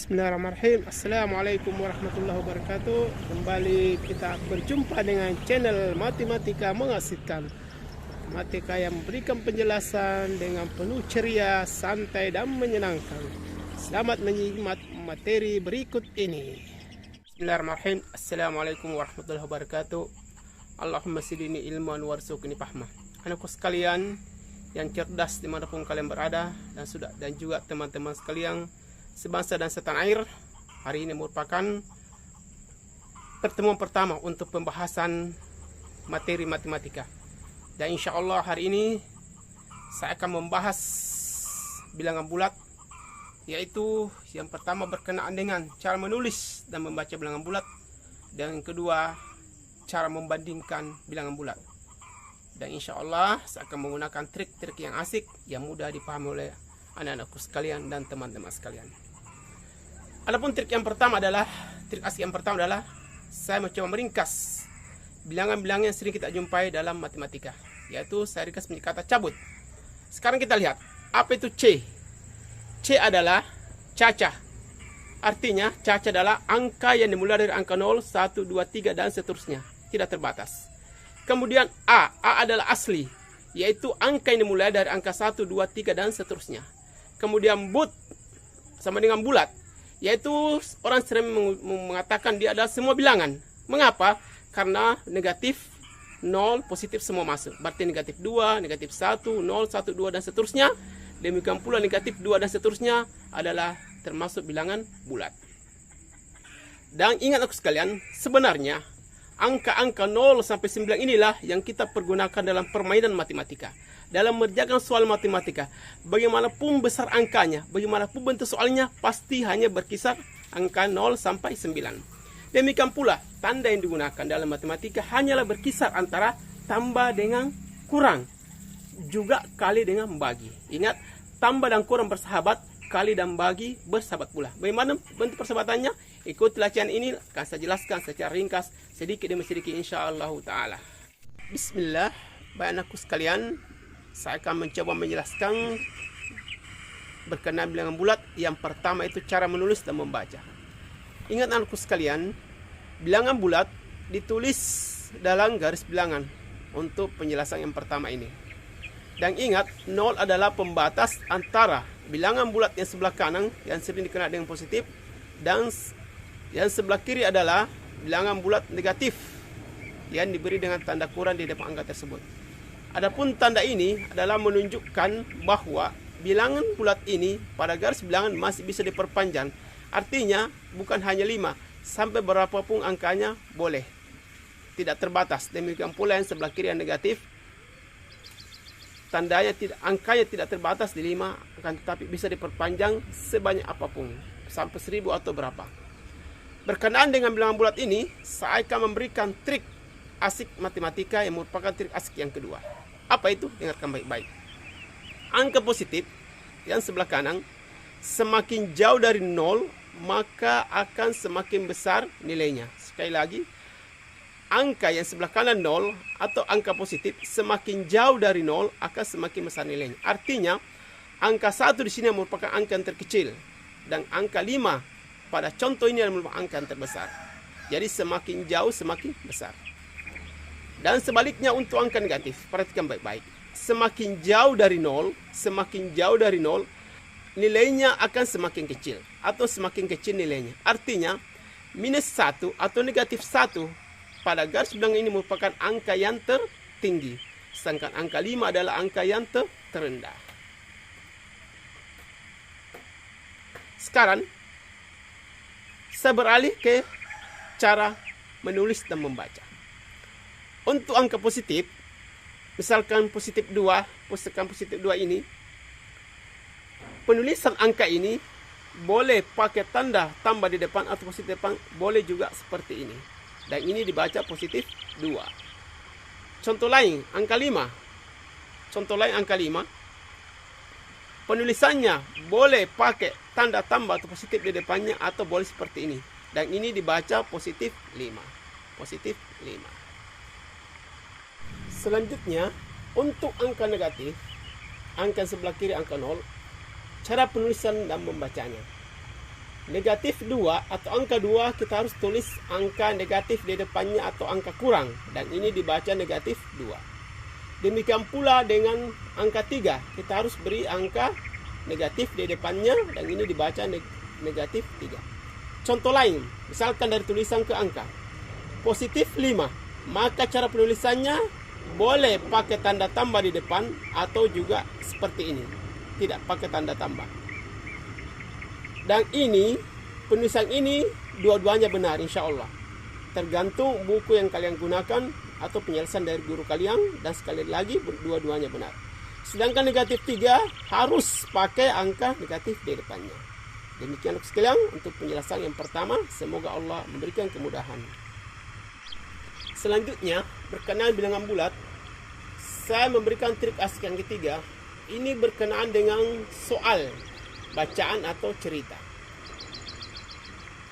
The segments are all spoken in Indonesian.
Bismillahirrahmanirrahim. Assalamualaikum warahmatullahi wabarakatuh. Kembali kita berjumpa dengan channel Matematika Mengasihkan. Matematika yang memberikan penjelasan dengan penuh ceria, santai, dan menyenangkan. Selamat menyimak materi berikut ini. Bismillahirrahmanirrahim. Assalamualaikum warahmatullahi wabarakatuh. Allahumma sidini ilman warzuqni fahma. Anakku sekalian yang cerdas dimanapun kalian berada, dan juga teman-teman sekalian sebangsa dan setanah air, hari ini merupakan pertemuan pertama untuk pembahasan materi matematika. Dan insya Allah hari ini saya akan membahas bilangan bulat, yaitu yang pertama berkenaan dengan cara menulis dan membaca bilangan bulat, dan yang kedua cara membandingkan bilangan bulat. Dan insya Allah saya akan menggunakan trik-trik yang asik, yang mudah dipahami oleh anak-anakku sekalian dan teman-teman sekalian. Adapun trik asik yang pertama adalah saya mencoba meringkas bilangan-bilangan yang sering kita jumpai dalam matematika, yaitu saya ringkas menjadi kata cabut. Sekarang kita lihat apa itu C. C adalah cacah. Artinya cacah adalah angka yang dimulai dari angka 0, 1, 2, 3 dan seterusnya, tidak terbatas. Kemudian A adalah asli, yaitu angka yang dimulai dari angka 1, 2, 3 dan seterusnya. Kemudian but sama dengan bulat, yaitu orang sering mengatakan dia adalah semua bilangan. Mengapa? Karena negatif, 0, positif semua masuk. Berarti negatif 2, negatif 1, 0, 1, 2 dan seterusnya. Demikian pula negatif 2 dan seterusnya adalah termasuk bilangan bulat. Dan ingat aku sekalian, sebenarnya angka-angka 0 sampai 9 inilah yang kita pergunakan dalam permainan matematika. Dalam mengerjakan soal matematika, bagaimanapun besar angkanya, bagaimanapun bentuk soalnya, pasti hanya berkisar angka 0 sampai 9. Demikian pula, tanda yang digunakan dalam matematika hanyalah berkisar antara tambah dengan kurang, juga kali dengan bagi. Ingat, tambah dan kurang bersahabat, kali dan bagi bersahabat pula. Bagaimana bentuk persahabatannya? Ikut latihan ini, akan saya jelaskan secara ringkas, sedikit demi sedikit insyaallah ta'ala. Bismillah, baik anakku sekalian, saya akan mencoba menjelaskan berkenaan bilangan bulat. Yang pertama itu cara menulis dan membaca. Ingat anakku sekalian, bilangan bulat ditulis dalam garis bilangan untuk penjelasan yang pertama ini. Dan ingat, 0 adalah pembatas antara bilangan bulat yang sebelah kanan yang sering dikenal dengan positif, dan yang sebelah kiri adalah bilangan bulat negatif yang diberi dengan tanda kurang di depan angka tersebut. Adapun tanda ini adalah menunjukkan bahwa bilangan bulat ini pada garis bilangan masih bisa diperpanjang. Artinya bukan hanya 5, sampai berapapun angkanya boleh, tidak terbatas. Demikian pula yang sebelah kiri yang negatif, angkanya tidak terbatas di 5, akan tetapi bisa diperpanjang sebanyak apapun, sampai 1000 atau berapa. Berkenaan dengan bilangan bulat ini, saya akan memberikan trik asik matematika yang merupakan trik asik yang kedua. Apa itu? Dengarkan baik-baik. Angka positif yang sebelah kanan semakin jauh dari 0, maka akan semakin besar nilainya. Sekali lagi, angka yang sebelah kanan 0 atau angka positif semakin jauh dari 0 akan semakin besar nilainya. Artinya, angka 1 di sini merupakan angka yang terkecil, dan angka 5 pada contoh ini adalah merupakan angka yang terbesar. Jadi semakin jauh semakin besar. Dan sebaliknya untuk angka negatif, perhatikan baik-baik. Semakin jauh dari 0, nilainya akan semakin kecil, atau semakin kecil nilainya. Artinya, minus 1 atau negatif 1 pada garis bilangan ini merupakan angka yang tertinggi, sedangkan angka 5 adalah angka yang terendah. Sekarang, saya beralih ke cara menulis dan membaca. Untuk angka positif, misalkan positif 2 ini, penulisan angka ini boleh pakai tanda tambah di depan atau positif depan, boleh juga seperti ini. Dan ini dibaca positif 2. Contoh lain, angka 5. Penulisannya boleh pakai tanda tambah atau positif di depannya, atau boleh seperti ini. Dan ini dibaca positif 5. Selanjutnya, untuk angka negatif, angka sebelah kiri angka 0, cara penulisan dan membacanya. negatif 2 atau angka 2, kita harus tulis angka negatif di depannya atau angka kurang, dan ini dibaca negatif 2. Demikian pula dengan angka 3, kita harus beri angka negatif di depannya, dan ini dibaca negatif 3. Contoh lain, misalkan dari tulisan ke angka positif 5, maka cara penulisannya boleh pakai tanda tambah di depan atau juga seperti ini, tidak pakai tanda tambah. Dan ini, penulisan ini dua-duanya benar insya Allah. Tergantung buku yang kalian gunakan atau penjelasan dari guru kalian, dan sekali lagi dua-duanya benar. Sedangkan negatif 3 harus pakai angka negatif di depannya. Demikian sekalian untuk penjelasan yang pertama. Semoga Allah memberikan kemudahan. Selanjutnya, berkenaan bilangan bulat, saya memberikan trik asik yang ketiga. Ini berkenaan dengan soal bacaan atau cerita.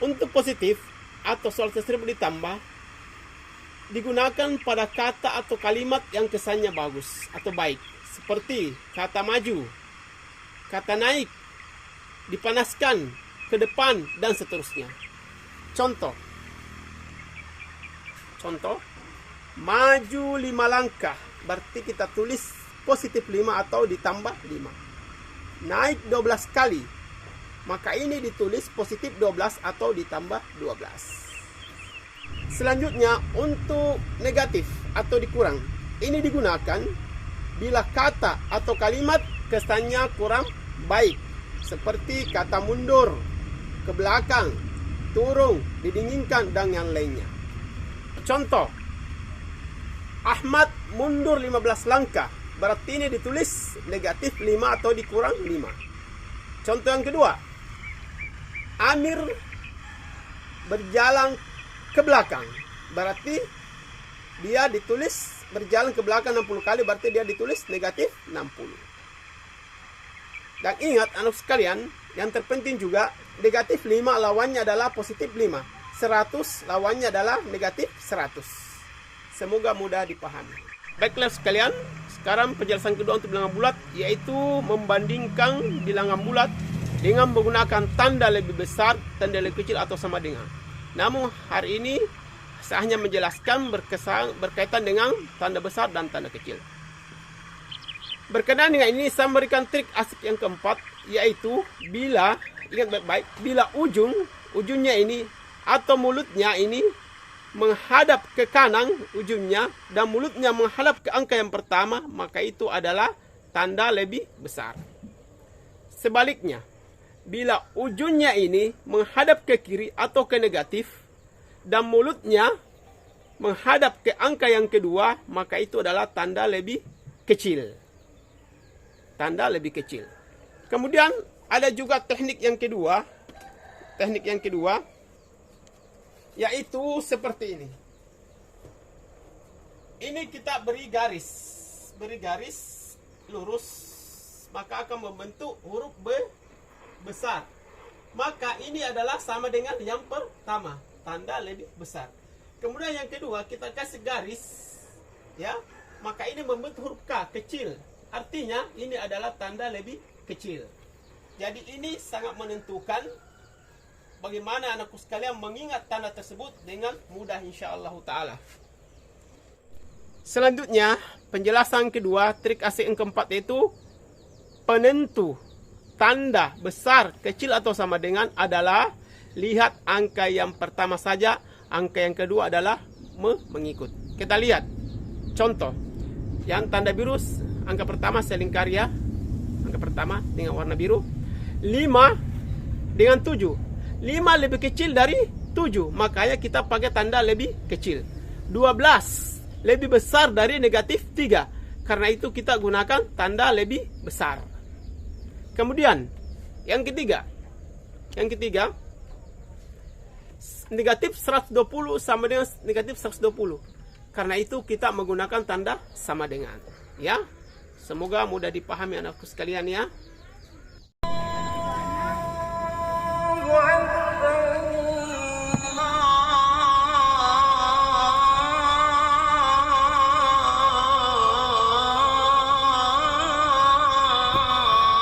Untuk positif atau soal tersebut ditambah, digunakan pada kata atau kalimat yang kesannya bagus atau baik, seperti kata maju, kata naik, dipanaskan, ke depan, dan seterusnya. Contoh, maju 5 langkah, berarti kita tulis positif 5 atau ditambah 5. Naik 12 kali, maka ini ditulis positif 12 atau ditambah 12. Selanjutnya, untuk negatif atau dikurang, ini digunakan bila kata atau kalimat kesannya kurang baik, seperti kata mundur, ke belakang, turun, didinginkan, dan yang lainnya. Contoh, Ahmad mundur 15 langkah, berarti ini ditulis negatif 5 atau dikurang 5. Contoh yang kedua, Amir berjalan ke belakang, berarti dia ditulis berjalan ke belakang 60 kali, berarti dia ditulis negatif 60. Dan ingat anak sekalian, yang terpenting juga, negatif 5 lawannya adalah positif 5. 100 lawannya adalah negatif 100. Semoga mudah dipahami. Baiklah sekalian, sekarang penjelasan kedua untuk bilangan bulat, yaitu membandingkan bilangan bulat dengan menggunakan tanda lebih besar, tanda lebih kecil, atau sama dengan. Namun hari ini saya hanya menjelaskan berkaitan dengan tanda besar dan tanda kecil. Berkenaan dengan ini, saya memberikan trik asik yang keempat, yaitu bila, ingat baik-baik, bila ujungnya ini atau mulutnya ini menghadap ke kanan ujungnya, dan mulutnya menghadap ke angka yang pertama, maka itu adalah tanda lebih besar. Sebaliknya, bila ujungnya ini menghadap ke kiri atau ke negatif, dan mulutnya menghadap ke angka yang kedua, maka itu adalah tanda lebih kecil. Tanda lebih kecil. Kemudian ada juga teknik yang kedua. Yaitu seperti ini. Ini kita beri garis lurus, maka akan membentuk huruf B besar. Maka ini adalah sama dengan yang pertama, tanda lebih besar. Kemudian yang kedua, kita kasih garis, ya, maka ini membentuk huruf K kecil. Artinya ini adalah tanda lebih kecil. Jadi ini sangat menentukan bagaimana anakku sekalian mengingat tanda tersebut dengan mudah insyaallah ta'ala. Selanjutnya, penjelasan kedua, trik asik yang keempat, yaitu penentu tanda besar, kecil, atau sama dengan adalah lihat angka yang pertama saja, angka yang kedua adalah mengikut. Kita lihat contoh yang tanda biru, angka pertama saya lingkari ya, angka pertama dengan warna biru. 5 dengan 7. 5 lebih kecil dari 7, makanya kita pakai tanda lebih kecil. 12 lebih besar dari negatif 3, karena itu kita gunakan tanda lebih besar. Kemudian yang ketiga, negatif 120 sama dengan negatif 120, karena itu kita menggunakan tanda sama dengan. Ya, semoga mudah dipahami anakku sekalian ya.